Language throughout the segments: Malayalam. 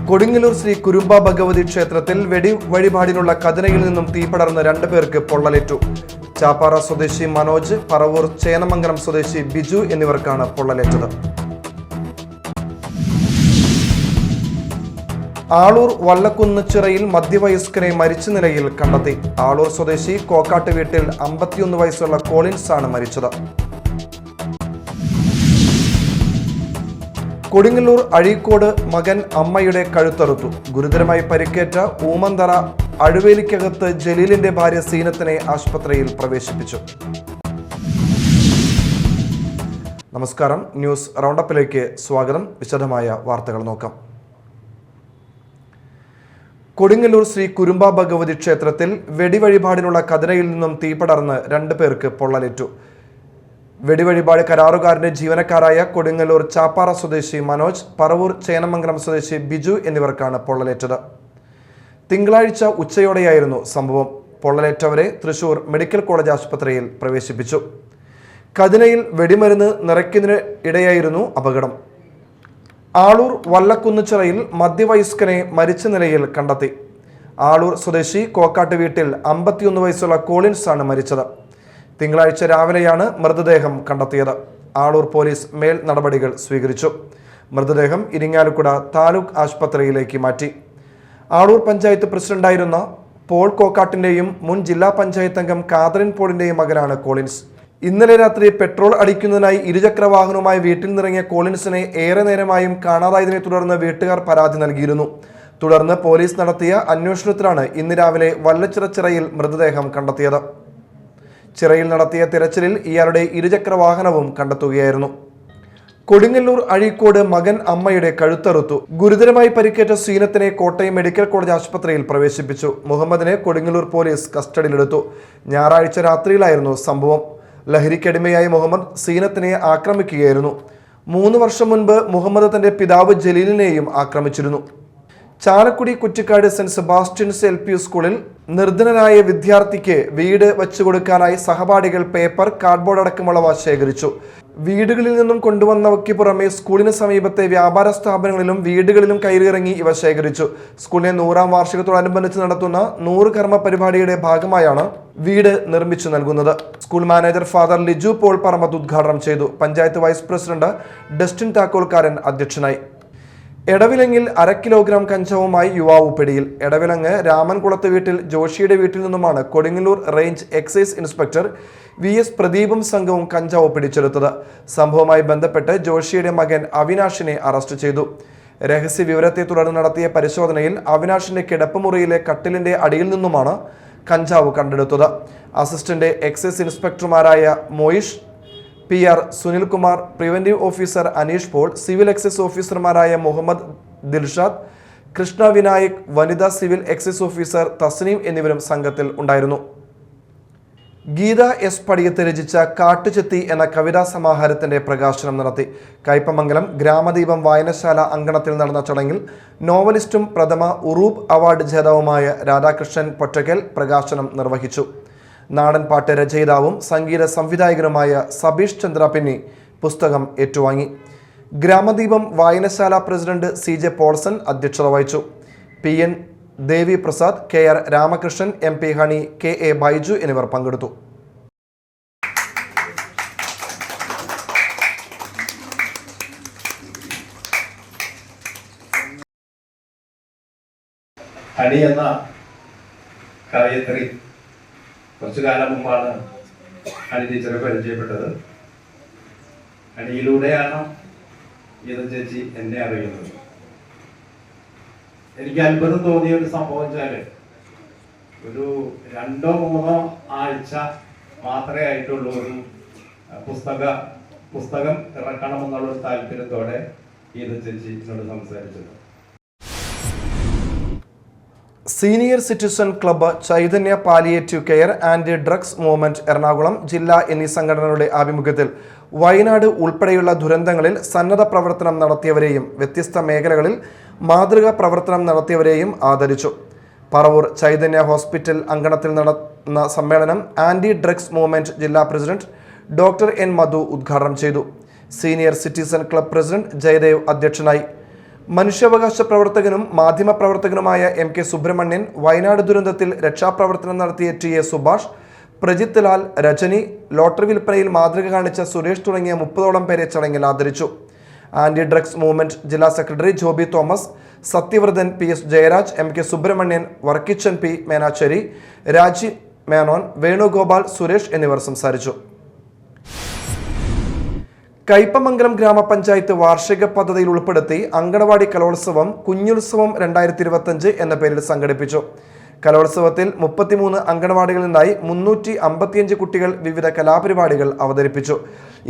കൊടുങ്ങല്ലൂർ ശ്രീ കുരുമ്പ ഭഗവതി ക്ഷേത്രത്തിൽ വഴിപാടിനുള്ള കതിനയിൽ നിന്നും തീപടർന്ന് 2 പേർക്ക് പൊള്ളലേറ്റു. ചാപ്പാറ സ്വദേശി മനോജ്, പറവൂർ ചേന്നമംഗലം സ്വദേശി ബിജു എന്നിവർക്കാണ് പൊള്ളലേറ്റത്. ആളൂർ വല്ലക്കുന്ന് ചിറയിൽ മധ്യവയസ്കനെ മരിച്ച നിലയിൽ കണ്ടെത്തി. ആളൂർ സ്വദേശി കോക്കാട്ട് വീട്ടിൽ 51 വയസ്സുള്ള കോളിൻസ് ആണ് മരിച്ചത്. കൊടുങ്ങല്ലൂർ അഴീക്കോട് മകൻ അമ്മയുടെ കഴുത്തറുത്തു. ഗുരുതരമായി പരിക്കേറ്റ ഊമന്തറ അഴുവേലിക്കകത്ത് ജലീലിന്റെ ഭാര്യ സീനത്തിനെ ആശുപത്രിയിൽ പ്രവേശിപ്പിച്ചു. നമസ്കാരം, ന്യൂസ് റൗണ്ടപ്പിലേക്ക് സ്വാഗതം. വിശദമായ വാർത്തകൾ നോക്കാം. കൊടുങ്ങല്ലൂർ ശ്രീ കുരുമ്പ ഭഗവതി ക്ഷേത്രത്തിൽ വെടിവഴിപാടിനുള്ള കതിനയിൽ നിന്നും തീപടർന്ന് 2 പേർക്ക് പൊള്ളലേറ്റു. വെടിവഴിപാട് കരാറുകാരന്റെ ജീവനക്കാരായ കൊടുങ്ങല്ലൂർ ചാപ്പാറ സ്വദേശി മനോജ്, പറവൂർ ചേന്നമംഗലം സ്വദേശി ബിജു എന്നിവർക്കാണ് പൊള്ളലേറ്റത്. തിങ്കളാഴ്ച ഉച്ചയോടെയായിരുന്നു സംഭവം. പൊള്ളലേറ്റവരെ തൃശൂർ മെഡിക്കൽ കോളേജ് ആശുപത്രിയിൽ പ്രവേശിപ്പിച്ചു. കതിനയിൽ വെടിമരുന്ന് നിറയ്ക്കുന്നതിന് ഇടയായിരുന്നു അപകടം. ആളൂർ വല്ലക്കുന്നുച്ചിറയിൽ മധ്യവയസ്കനെ മരിച്ച നിലയിൽ കണ്ടെത്തി. ആളൂർ സ്വദേശി കോക്കാട്ട് വീട്ടിൽ 51 വയസ്സുള്ള കോളിൻസ് ആണ് മരിച്ചത്. തിങ്കളാഴ്ച രാവിലെയാണ് മൃതദേഹം കണ്ടെത്തിയത്. ആളൂർ പോലീസ് മേൽ നടപടികൾ സ്വീകരിച്ചു. മൃതദേഹം ഇരിങ്ങാലക്കുട താലൂക്ക് ആശുപത്രിയിലേക്ക് മാറ്റി. ആളൂർ പഞ്ചായത്ത് പ്രസിഡന്റായിരുന്ന പോൾ കോക്കാട്ടിന്റെയും മുൻ ജില്ലാ പഞ്ചായത്ത് അംഗം കാതറിൻ പോളിന്റെയും മകനാണ് കോളിൻസ്. ഇന്നലെ രാത്രി പെട്രോൾ അടിക്കുന്നതിനായി ഇരുചക്രവാഹനവുമായി വീട്ടിൽ നിന്നിറങ്ങിയ കോളിൻസിനെ ഏറെ നേരമായും കാണാതായതിനെ തുടർന്ന് വീട്ടുകാർ പരാതി നൽകിയിരുന്നു. തുടർന്ന് പോലീസ് നടത്തിയ അന്വേഷണത്തിലാണ് ഇന്ന് രാവിലെ വല്ലച്ചിറച്ചിറയിൽ മൃതദേഹം കണ്ടെത്തിയത്. ചിറയിൽ നടത്തിയ തിരച്ചിലിൽ ഇയാളുടെ ഇരുചക്രവാഹനവും കണ്ടെത്തുകയായിരുന്നു. കൊടുങ്ങല്ലൂർ അഴീക്കോട് മകൻ അമ്മയുടെ കഴുത്തറുത്തു. ഗുരുതരമായി പരിക്കേറ്റ സീനത്തിനെ കോട്ടയം മെഡിക്കൽ കോളേജ് ആശുപത്രിയിൽ പ്രവേശിപ്പിച്ചു. മുഹമ്മദിനെ കൊടുങ്ങല്ലൂർ പോലീസ് കസ്റ്റഡിയിലെടുത്തു. ഞായറാഴ്ച രാത്രിയിലായിരുന്നു സംഭവം. ലഹരിക്കടിമയായ മുഹമ്മദ് സീനത്തിനെ ആക്രമിക്കുകയായിരുന്നു. 3 വർഷം മുൻപ് മുഹമ്മദ് തന്റെ പിതാവ് ജലീലിനെയും ആക്രമിച്ചിരുന്നു. ചാലക്കുടി കുറ്റിക്കാട് സെന്റ് സെബാസ്റ്റ്യൻസ് LP സ്കൂളിൽ നിർധനനായ വിദ്യാർത്ഥിക്ക് വീട് വെച്ചുകൊടുക്കാനായി സഹപാഠികൾ പേപ്പർ, കാർഡ്ബോർഡ് അടക്കമുള്ളവ ശേഖരിച്ചു. വീടുകളിൽ നിന്നും കൊണ്ടുവന്നവയ്ക്ക് പുറമെ സ്കൂളിന് സമീപത്തെ വ്യാപാര സ്ഥാപനങ്ങളിലും വീടുകളിലും കയറിയിറങ്ങി ഇവ ശേഖരിച്ചു. സ്കൂളിലെ 100ാം വാർഷികത്തോടനുബന്ധിച്ച് നടത്തുന്ന 100 കർമ്മ പരിപാടിയുടെ ഭാഗമായാണ് വീട് നിർമ്മിച്ചു നൽകുന്നത്. School manager father Liju Paul Parambath ഉദ്ഘാടനം ചെയ്തു. പഞ്ചായത്ത് വൈസ് പ്രസിഡന്റ് ഡസ്റ്റിൻ താക്കോൽക്കാരൻ അധ്യക്ഷനായി. എടവിലങ്ങിൽ 1/2 കിലോഗ്രാം കഞ്ചാവുമായി യുവാവ് പിടിയിൽ. എടവിലങ്ങ് രാമൻകുളത്ത് വീട്ടിൽ ജോഷിയുടെ വീട്ടിൽ നിന്നുമാണ് Kodungallur range excise inspector VS പ്രദീപും സംഘവും കഞ്ചാവ് പിടിച്ചെടുത്തത്. സംഭവവുമായി ബന്ധപ്പെട്ട് ജോഷിയുടെ മകൻ അവിനാഷിനെ അറസ്റ്റ് ചെയ്തു. രഹസ്യ വിവരത്തെ തുടർന്ന് നടത്തിയ പരിശോധനയിൽ അവിനാഷിന്റെ കിടപ്പുമുറിയിലെ കട്ടിലിന്റെ അടിയിൽ നിന്നുമാണ് കഞ്ചാവ് കണ്ടെടുത്തത്. അസിസ്റ്റന്റ് എക്സൈസ് ഇൻസ്പെക്ടർമാരായ Moyish, PR Sunilkumar, preventive officer Aneesh Paul, civil excise ഓഫീസർമാരായ മുഹമ്മദ് ദിൽഷാദ്, കൃഷ്ണ വിനായക്, വനിതാ സിവിൽ എക്സൈസ് ഓഫീസർ തസ്നീം എന്നിവരും സംഘത്തിൽ ഉണ്ടായിരുന്നു. ഗീത S. പടിയത്ത് രചിച്ച കാട്ടുചെത്തി എന്ന കവിതാ സമാഹാരത്തിന്റെ പ്രകാശനം നടത്തി. കയ്പമംഗലം ഗ്രാമദീപം വായനശാല അങ്കണത്തിൽ നടന്ന ചടങ്ങിൽ നോവലിസ്റ്റും പ്രഥമ ഉറൂബ് അവാർഡ് ജേതാവുമായ രാധാകൃഷ്ണൻ പൊറ്റക്കൽ പ്രകാശനം നിർവഹിച്ചു. നാടൻ പാട്ട് രചയിതാവും സംഗീത സംവിധായകനുമായ സബീഷ് ചന്ദ്ര പിന്നി പുസ്തകം ഏറ്റുവാങ്ങി. ഗ്രാമദീപം വായനശാല പ്രസിഡന്റ് CJ പോൾസൺ അധ്യക്ഷത വഹിച്ചു. PN Devi Prasad, KR Ramakrishnan, MP Honey, KA Baiju എന്നിവർ പങ്കെടുത്തു. ഹണി എന്ന കവയത്രി കുറച്ചു കാലം മുമ്പാണ് ഹണി ടീച്ചറെ പരിചയപ്പെട്ടത്. ഹണിയിലൂടെയാണ് ഗീത ചേച്ചി എന്നെ അറിയുന്നത്. എനിക്ക് അത്ഭുതം തോന്നിയ ഒരു സംഭവം വെച്ചാല്, ഒരു 2-3 ആഴ്ച മാത്രമേ ആയിട്ടുള്ളൂ ഒരു പുസ്തകം ഇറക്കണമെന്നുള്ള ഒരു താല്പര്യത്തോടെ ഗീത ചേച്ചി എന്നോട് സംസാരിച്ചത്. Senior citizen club, Chaitanya palliative care and drugs movement Ernakulam ജില്ലാ എന്നീ സംഘടനകളുടെ ആഭിമുഖ്യത്തിൽ വയനാട് ഉൾപ്പെടെയുള്ള ദുരന്തങ്ങളിൽ സന്നദ്ധ പ്രവർത്തനം നടത്തിയവരെയും വ്യത്യസ്ത മേഖലകളിൽ മാതൃകാ പ്രവർത്തനം നടത്തിയവരെയും ആദരിച്ചു. പറവൂർ ചൈതന്യ ഹോസ്പിറ്റൽ അങ്കണത്തിൽ നടന്ന സമ്മേളനം ആന്റി ഡ്രഗ്സ് മൂവ്മെന്റ് ജില്ലാ പ്രസിഡന്റ് ഡോക്ടർ N. മധു ഉദ്ഘാടനം ചെയ്തു. Senior citizen club president Jayadev അധ്യക്ഷനായി. മനുഷ്യാവകാശ പ്രവർത്തകനും മാധ്യമപ്രവർത്തകനുമായ MK സുബ്രഹ്മണ്യൻ, വയനാട് ദുരന്തത്തിൽ രക്ഷാപ്രവർത്തനം നടത്തിയ TA സുഭാഷ്, പ്രജിത്ത് ലാൽ, രജനി, ലോട്ടറി വിൽപ്പനയിൽ മാതൃക കാണിച്ച സുരേഷ് തുടങ്ങിയ 30ഓളം പേരെ ചടങ്ങിൽ ആദരിച്ചു. ആന്റി ഡ്രഗ്സ് മൂവ്മെന്റ് ജില്ലാ secretary Joby Thomas, Sathyavrathan, PS Jayaraj, MK Subramanian, Varkichan P Menachery, Raji Menon, Venugopal, Suresh എന്നിവർ സംസാരിച്ചു. കയ്പമംഗലം ഗ്രാമപഞ്ചായത്ത് വാർഷിക പദ്ധതിയിൽ ഉൾപ്പെടുത്തി അങ്കണവാടി കലോത്സവം കുഞ്ഞുത്സവം 2025 എന്ന പേരിൽ സംഘടിപ്പിച്ചു. കലോത്സവത്തിൽ 33 അങ്കണവാടികളിൽ നിന്നായി 355 കുട്ടികൾ വിവിധ കലാപരിപാടികൾ അവതരിപ്പിച്ചു.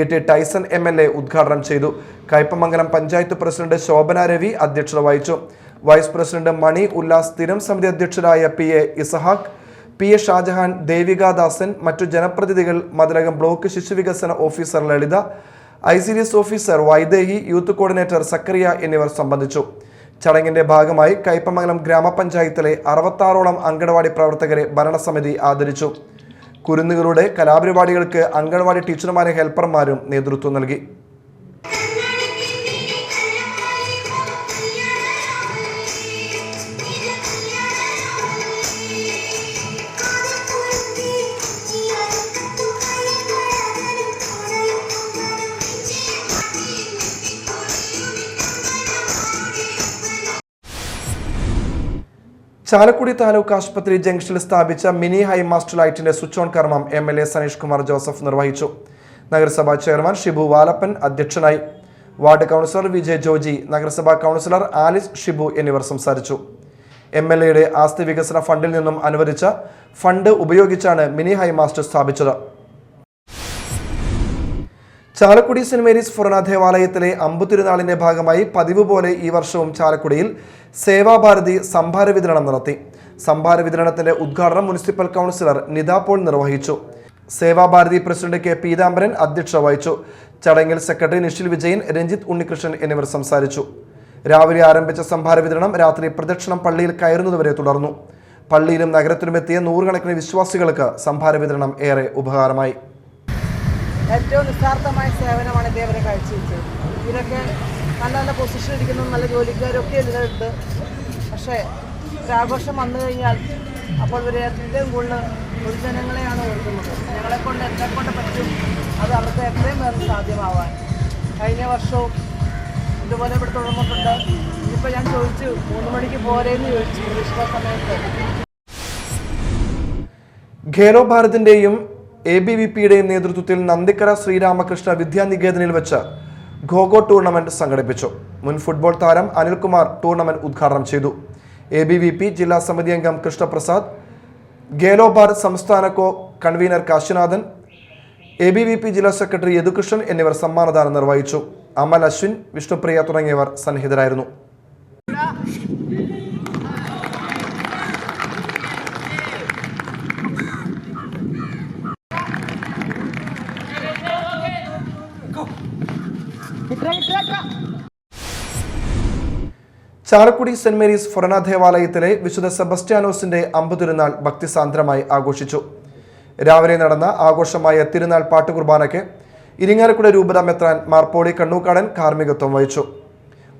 ET ടൈസൺ MLA ഉദ്ഘാടനം ചെയ്തു. കയ്പമംഗലം പഞ്ചായത്ത് പ്രസിഡന്റ് ശോഭന രവി അധ്യക്ഷത വഹിച്ചു. വൈസ് പ്രസിഡന്റ് മണി ഉല്ലാസ്, സ്ഥിരം സമിതി അധ്യക്ഷരായ PA ഇസഹാക്ക്, PA ഷാജഹാൻ, ദേവികാദാസൻ, മറ്റു ജനപ്രതിനിധികൾ, മതിലകം ബ്ലോക്ക് ശിശുവികസന officer Lalitha, ICDS officer Vaidehi, youth coordinator Zakaria എന്നിവർ സംബന്ധിച്ചു. ചടങ്ങിന്റെ ഭാഗമായി കയ്പമംഗലം ഗ്രാമപഞ്ചായത്തിലെ 66ഓളം അങ്കണവാടി പ്രവർത്തകരെ ഭരണസമിതി ആദരിച്ചു. കുരുന്നുകളുടെ കലാപരിപാടികൾക്ക് അങ്കണവാടി ടീച്ചർമാരും ഹെൽപ്പർമാരും നേതൃത്വം നൽകി. ചാലക്കുടി താലൂക്ക് ആശുപത്രി ജംഗ്ഷനിൽ സ്ഥാപിച്ച മിനി ഹൈമാസ്റ്റ് ലൈറ്റിന്റെ സ്വിച്ച് ഓൺ കർമ്മം MLA സനീഷ് കുമാർ ജോസഫ് നിർവഹിച്ചു. നഗരസഭാ ചെയർമാൻ ഷിബു വാലപ്പൻ അധ്യക്ഷനായി. വാർഡ് കൗൺസിലർ വിജയ് ജോജി, നഗരസഭാ കൗൺസിലർ ആലിസ് ഷിബു എന്നിവർ സംസാരിച്ചു. MLAയുടെ ആസ്തി വികസന ഫണ്ടിൽ നിന്നും അനുവദിച്ച ഫണ്ട് ഉപയോഗിച്ചാണ് മിനി ഹൈമാസ്റ്റ് സ്ഥാപിച്ചത്. ചാലക്കുടി സെന്റ് മേരീസ് ഫൊറോന ദേവാലയത്തിലെ അമ്പുതിരുനാളിന്റെ ഭാഗമായി പതിവ് പോലെ ഈ വർഷവും ചാലക്കുടിയിൽ സേവാഭാരതി സംഭാര വിതരണം നടത്തി. സംഭാര വിതരണത്തിന്റെ ഉദ്ഘാടനം മുനിസിപ്പൽ കൗൺസിലർ നിത പോൾ നിർവഹിച്ചു. സേവാഭാരതി പ്രസിഡന്റ് K പീതാംബരൻ അധ്യക്ഷത വഹിച്ചു. ചടങ്ങിൽ സെക്രട്ടറി നിഷിൽ വിജയൻ, രഞ്ജിത്ത് ഉണ്ണികൃഷ്ണൻ എന്നിവർ സംസാരിച്ചു. രാവിലെ ആരംഭിച്ച സംഭാര വിതരണം രാത്രി പ്രദക്ഷിണം പള്ളിയിൽ കയറുന്നതുവരെ തുടർന്നു. പള്ളിയിലും നഗരത്തിലുമെത്തിയ നൂറുകണക്കിന് വിശ്വാസികൾക്ക് സംഭാര വിതരണം ഏറെ ഉപകാരമായി. ഏറ്റവും നിസ്വാർത്ഥമായ സേവനമാണ് ഇതേവരെ കാഴ്ചവെച്ചത്. ഇവരൊക്കെ നല്ല നല്ല പൊസിഷനിൽ ഇരിക്കുന്ന നല്ല ജോലിക്കാരൊക്കെ ഇതിലുണ്ട്. പക്ഷേ ഒരാഘോഷം വന്നു കഴിഞ്ഞാൽ അപ്പോൾ ഇവർ ഏറ്റവും കൂടുതൽ പൊതുജനങ്ങളെയാണ് ഓർക്കുന്നത്. ഞങ്ങളെക്കൊണ്ട് എന്നെക്കൊണ്ട് പറ്റും അത് അവർക്ക് എത്രയും പേർക്ക് സാധ്യമാവാൻ. കഴിഞ്ഞ വർഷവും ഇതുപോലെ ഇവിടെ തുടർന്നിട്ടുണ്ട്. ഇനിയിപ്പോൾ ഞാൻ ചോദിച്ചു 3 മണിക്ക് പോരേന്ന് ചോദിച്ചു പ്രതീക്ഷിക്കുന്ന സമയത്ത്. ഖേലോ ഭാരതിന്റെയും ABVPയുടെയും നേതൃത്വത്തിൽ നന്ദിക്കര ശ്രീരാമകൃഷ്ണ വിദ്യാനികേതനിൽ വെച്ച് ഖോഖോ ടൂർണമെന്റ് സംഘടിപ്പിച്ചു. മുൻ ഫുട്ബോൾ താരം അനിൽകുമാർ ടൂർണമെന്റ് ഉദ്ഘാടനം ചെയ്തു. ABVP ജില്ലാ സമിതി അംഗം കൃഷ്ണപ്രസാദ്, ഖേലോ ഭാരത് സംസ്ഥാന കൺവീനർ കാശിനാഥൻ, ABVP ജില്ലാ സെക്രട്ടറി യദുകൃഷ്ണൻ എന്നിവർ സമ്മാനദാനം നിർവഹിച്ചു. അമൽ, അശ്വിൻ, വിഷ്ണുപ്രിയ തുടങ്ങിയവർ സന്നിഹിതരായിരുന്നു. ചാലക്കുടി സെന്റ് മേരീസ് ഫൊറോന ദേവാലയത്തിലെ വിശുദ്ധ സെബസ്റ്റ്യാനോസിന്റെ അമ്പുതിരുനാൾ ഭക്തിസാന്ദ്രമായി ആഘോഷിച്ചു. രാവിലെ നടന്ന ആഘോഷമായ തിരുനാൾ പാട്ടുകുർബാനയ്ക്ക് ഇരിങ്ങാലക്കുട രൂപത മെത്രാൻ മാർപ്പോളി കണ്ണൂക്കാടൻ കാർമ്മികത്വം വഹിച്ചു.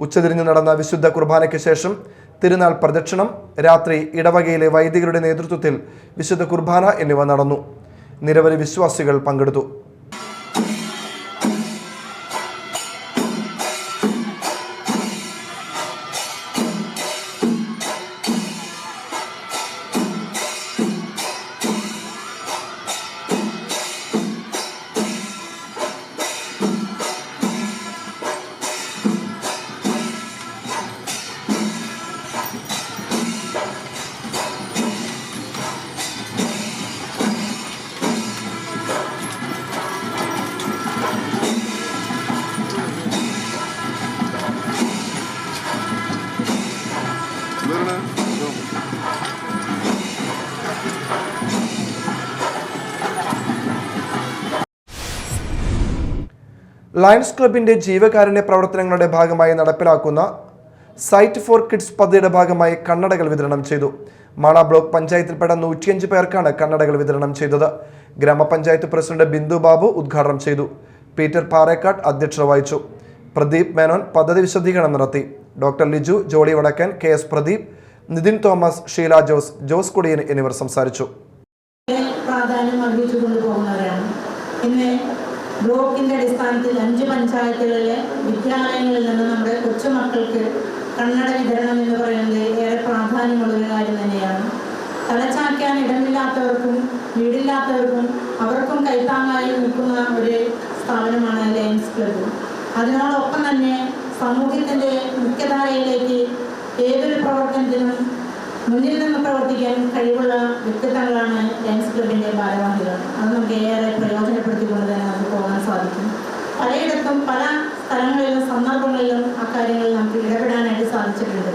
ഉച്ചതിരിഞ്ഞ് നടന്ന വിശുദ്ധ കുർബാനയ്ക്ക് ശേഷം തിരുനാൾ പ്രദക്ഷിണം, രാത്രി ഇടവകയിലെ വൈദികരുടെ നേതൃത്വത്തിൽ വിശുദ്ധ കുർബാന എന്നിവ നടന്നു. നിരവധി വിശ്വാസികൾ പങ്കെടുത്തു. ലയൺസ് ക്ലബിന്റെ ജീവകാരുണ്യ പ്രവർത്തനങ്ങളുടെ ഭാഗമായി നടപ്പിലാക്കുന്ന സൈറ്റ് ഫോർ കിഡ്സ് പദ്ധതിയുടെ ഭാഗമായി കണ്ണടകൾ വിതരണം ചെയ്തു. മാള ബ്ലോക്ക് പഞ്ചായത്തിൽപ്പെട്ട 105 പേർക്കാണ് കണ്ണടകൾ വിതരണം ചെയ്തത്. ഗ്രാമപഞ്ചായത്ത് പ്രസിഡന്റ് ബിന്ദു ബാബു ഉദ്ഘാടനം ചെയ്തു. പീറ്റർ പാറേക്കാട് അധ്യക്ഷത വഹിച്ചു. പ്രദീപ് മേനോൻ പദ്ധതി വിശദീകരണം നടത്തി. ഡോക്ടർ ലിജു, ജോളി വടക്കൻ, KS പ്രദീപ്, നിതിൻ തോമസ്, ഷീല ജോസ്, ജോസ് കുടിയൻ എന്നിവർ സംസാരിച്ചു. പ്രാധാന്യം അർഹിച്ചു കൊണ്ടുപോകുന്നവരാണ്. ഇന്ന് ബ്ലോക്കിന്റെ അടിസ്ഥാനത്തിൽ 5 പഞ്ചായത്തുകളിലെ വിദ്യാലയങ്ങളിൽ നിന്ന് നമ്മുടെ കൊച്ചുമക്കൾക്ക് കണ്ണട വിതരണം എന്ന് പറയുന്നത് ഏറെ പ്രാധാന്യമുള്ളൊരു കാര്യം തന്നെയാണ്. തലച്ചായ്ക്കാൻ ഇടമില്ലാത്തവർക്കും വീടില്ലാത്തവർക്കും അവർക്കും കൈത്താങ്ങായി നിൽക്കുന്ന ഒരു സ്ഥാപനമാണ് ലയൺസ് ക്ലബ്ബ്. അതിനോടൊപ്പം തന്നെ സമൂഹത്തിൻ്റെ മുഖ്യധാരയിലേക്ക് ഏതൊരു പ്രവർത്തനത്തിനും മുന്നിൽ നിന്ന് പ്രവർത്തിക്കാൻ കഴിവുള്ള വ്യക്തിത്വങ്ങളാണ് ലയൺസ് ക്ലബിൻ്റെ ഭാരവാഹികൾ. അത് നമുക്ക് ഏറെ പ്രയോജനപ്പെടുത്തിക്കൊണ്ട് തന്നെ നമുക്ക് പോകാൻ സാധിക്കും. പലയിടത്തും പല സ്ഥലങ്ങളിലും സന്ദർഭങ്ങളിലും അക്കാര്യങ്ങളിൽ നമുക്ക് ഇടപെടാനായിട്ട് സാധിച്ചിട്ടുണ്ട്.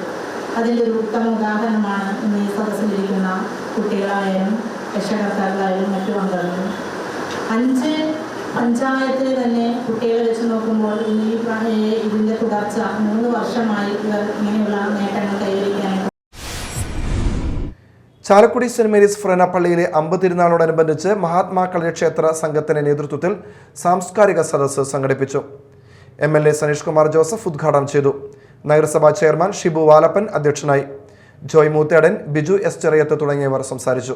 അതിൻ്റെ ഒരു ഉത്തമ ഉദാഹരണമാണ് ഇന്ന് ഈ സദസ്സിലിരിക്കുന്ന കുട്ടികളായാലും രക്ഷകർത്താക്കളായാലും മറ്റു അംഗങ്ങളും. 5 പഞ്ചായത്തിൽ തന്നെ കുട്ടികളെ വെച്ച് നോക്കുമ്പോൾ ഇതിൻ്റെ തുടർച്ച 3 വർഷമായി ഇവർ ഇങ്ങനെയുള്ള നേട്ടങ്ങൾ കൈവരിക്കാനായിട്ട്. ചാലക്കുടി സെന്റ് മേരീസ് ഫ്രന പള്ളിയിലെ അമ്പതിരുന്നാളോടനുബന്ധിച്ച് മഹാത്മാ കളരിക്ഷേത്ര സംഘത്തിന്റെ നേതൃത്വത്തിൽ സാംസ്കാരിക സദസ്സ് സംഘടിപ്പിച്ചു. MLA സനീഷ് കുമാർ ജോസഫ് ഉദ്ഘാടനം ചെയ്തു. നഗരസഭാ ചെയർമാൻ ഷിബു വാലപ്പൻ അധ്യക്ഷനായി. ജോയ് മൂത്തേടൻ, ബിജു എസ് ചെറിയത്ത് തുടങ്ങിയവർ സംസാരിച്ചു.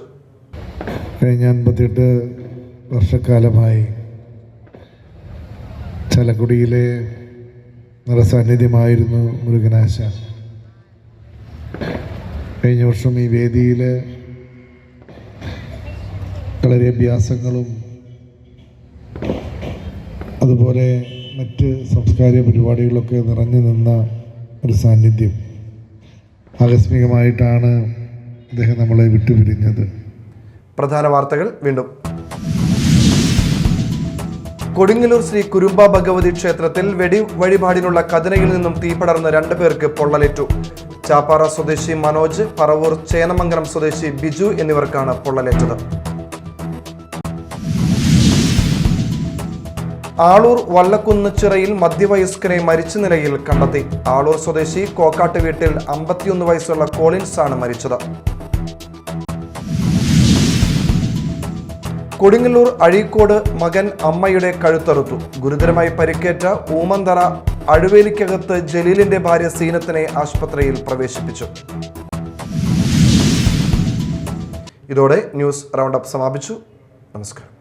കഴിഞ്ഞ 58 വർഷക്കാലമായി ചാലക്കുടിയിലെ നിറസാന്നിധ്യമായിരുന്നു മുരുകനാശ. കഴിഞ്ഞ വർഷം ഈ വേദിയിൽ കളരി അഭ്യാസങ്ങളും അതുപോലെ മറ്റ് സാംസ്കാരിക പരിപാടികളൊക്കെ നിറഞ്ഞു നിന്ന ഒരു സാന്നിധ്യം. ആകസ്മികമായിട്ടാണ് അദ്ദേഹം നമ്മളെ വിട്ടുപിരിഞ്ഞത്. പ്രധാന വാർത്തകൾ വീണ്ടും. കൊടുങ്ങല്ലൂർ ശ്രീ കുരുമ്പ ഭഗവതി ക്ഷേത്രത്തിൽ വഴിപാടിനുള്ള കതിനയിൽ നിന്നും തീപടർന്ന് 2 പേർക്ക് പൊള്ളലേറ്റു. ചാപ്പാറ സ്വദേശി മനോജ്, പറവൂർ ചേന്നമംഗലം സ്വദേശി ബിജു എന്നിവർക്കാണ് പൊള്ളലേറ്റത്. ആളൂർ വള്ളക്കുന്ന് ചിറയിൽ മധ്യവയസ്കനെ മരിച്ച നിലയിൽ കണ്ടെത്തി. ആളൂർ സ്വദേശി കോക്കാട്ട് വീട്ടിൽ 51 വയസ്സുള്ള കോളിൻസ് ആണ് മരിച്ചത്. കൊടുങ്ങല്ലൂർ അഴീക്കോട് മകൻ അമ്മയുടെ കഴുത്തറുത്തു. ഗുരുതരമായി പരിക്കേറ്റ ഊമന്തറ അഴുവേലിക്കകത്ത് ജലീലിന്റെ ഭാര്യ സീനത്തിനെ ആശുപത്രിയിൽ പ്രവേശിപ്പിച്ചു. ഇതോടെ ന്യൂസ് റൗണ്ട് അപ്പ് സമാപിച്ചു. നമസ്കാരം.